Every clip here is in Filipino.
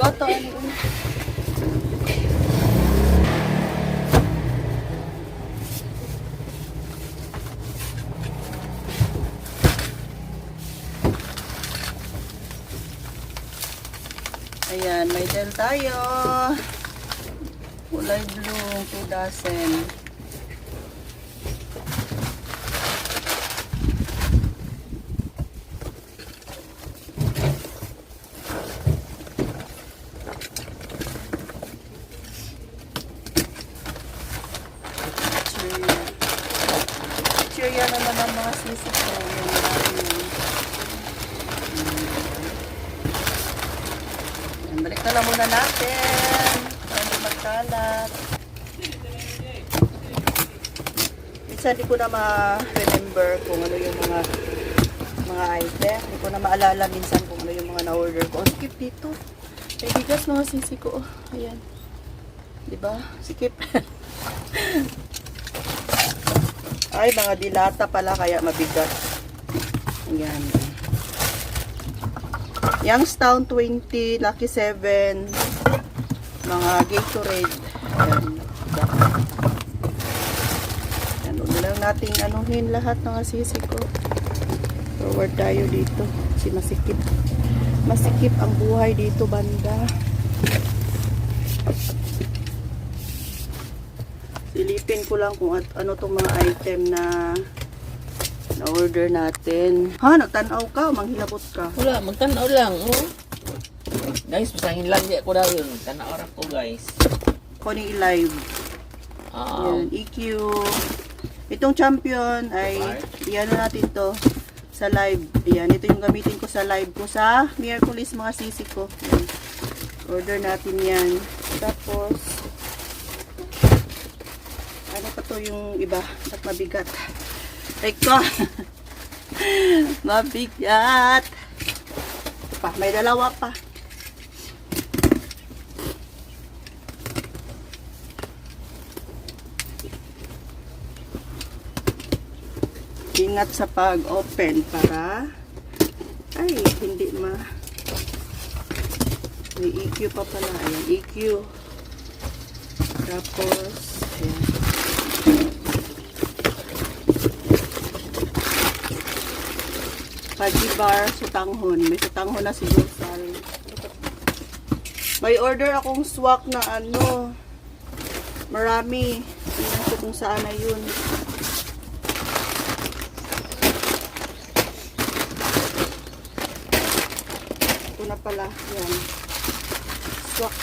ata. Ayan, may gel tayo. Kulay blue, 2 dozen. Cheeria naman ang mga sisig ko. Balik na lang muna natin para hindi magkalat. Minsan di ko na ma-remember kung ano yung mga item. Hindi ko na maalala minsan kung ano yung mga na-order ko. Oh, skip dito. May bigas mga sisi ko. Oh, ayan. Diba? Skip. Ay, mga dilata pala kaya mabigat. Ayan. Youngstown 20, Lucky 7, mga Gatorade. Ayan. Ano na lang nating anuhin lahat ng sisi ko. Forward tayo dito. Kasi masikip. Masikip ang buhay dito, banda. Silipin ko lang kung ano tong mga item na na-order natin. Ha? Nagtanaw ka? Manghilabot ka? Wala, magtanaw lang, oh. Guys, pasangin lang di ako daw yun. Tanaw ra ko, guys. Kuning i-live. Yan, EQ. Itong champion ay, iyan natin to sa live. Ayan, ito yung gamitin ko sa live ko sa Miraculous mga sisi ko. Ayan. Order natin yan. Tapos, ano pa to yung iba? At mabigat. Eko. Mabigat. Pa, may dalawa pa. Ingat sa pag-open para ay hindi may EQ pa pala. Ayan, EQ. Tapos ayan. Pajibar, sutanghon. May sutanghon na siguro. Sorry. May order akong swak na ano. Marami. Tingnan ko kung saan na yun. Ito na pala. Yan. Swak.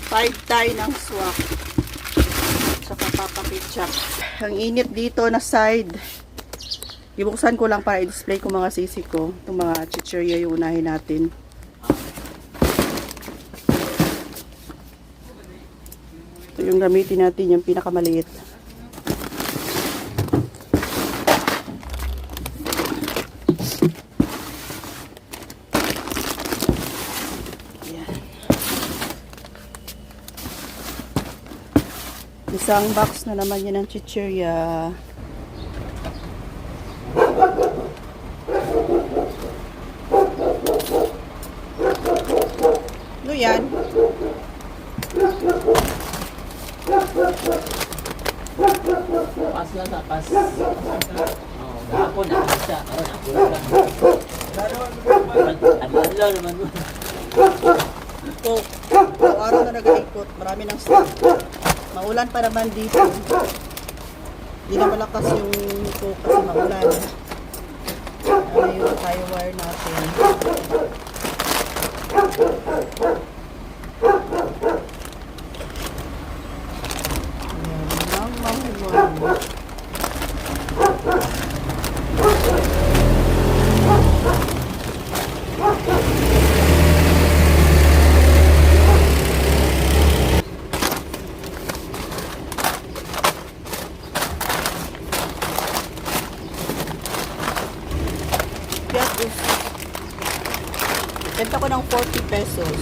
5 tie ng swak. Saka papakitchap. Ang init dito na side. Ibuksan ko lang para i-display ko mga sisi ko. Itong mga chichirya yung unahin natin. Ito yung gamitin natin, yung pinakamaliit. Ayan. Isang box na naman yan ng chichirya. Yan. Pas lang, pas. Oh, dahapon na isa. Oh, nakuha lang. Ano naman mo? Ito, araw na nag-ikot. Marami ng stock. Maulan pa naman dito. Hindi na malakas yung ito kasi maulan. Ano yung tie wire natin. Benta ko ng 40 pesos.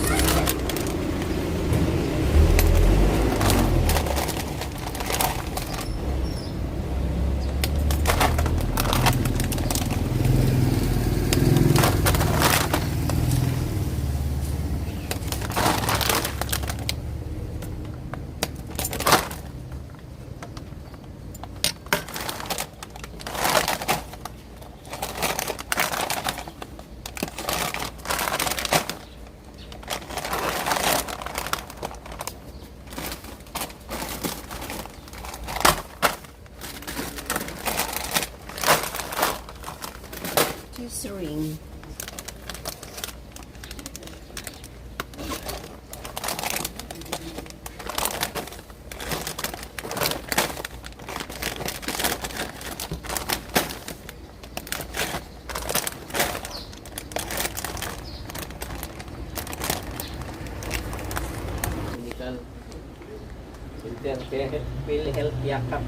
Birch ring. Chemical. PhilHealth Yakap.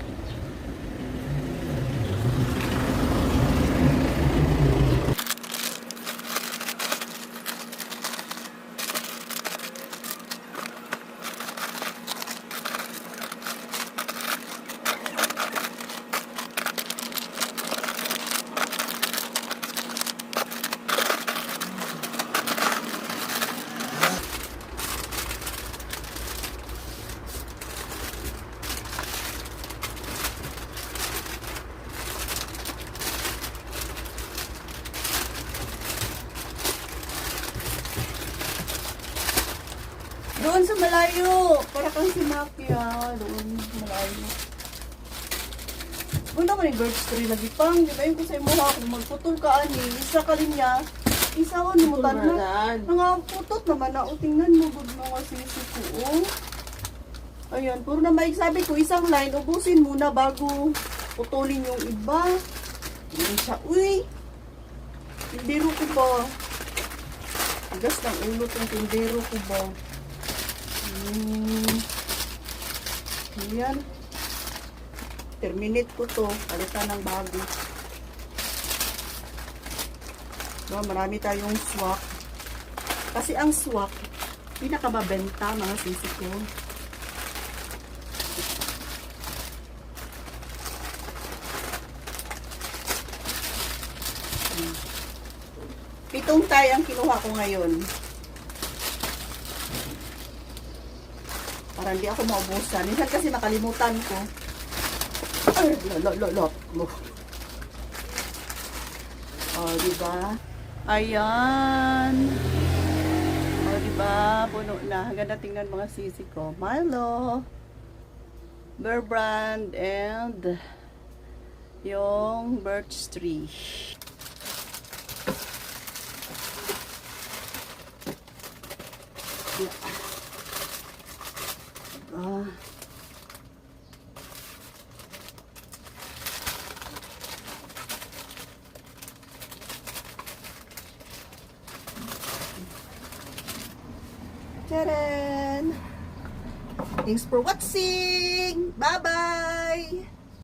Doon sa malayo. Para kang si Maki, doon malayo. Wala man yung birch tree lagi pang. Di ba yung kusay mo ha? Kung magputol ka ani, isa ka rin niya. Isa ko ni mo na. Mga putot naman na. O, tingnan mo. Good mga sisi ko. Oh. Ayan. Puro na maigsabi ko. Isang line. Ubusin muna bago putulin yung iba. Ayan siya. Uy! Tindero ko ba? Tigas ng ulo tong tindero ko ba? Ayan. Terminate ko to. Palitan ng bago. Diba, marami tayong swak. Kasi ang swak, pinakamabenta mga sisi ko. Pitong tie ang kinuha ko ngayon. Para hindi ako maubusan. Minsan kasi nakalimutan ko. Ay, lolololot mo. Oh, diba? Ayan. Oh, diba? Puno na. Hanggang tingnan mga sisi ko. Milo. Bear Brand and yung birch tree. Tcharan! Thanks for watching! Bye-bye!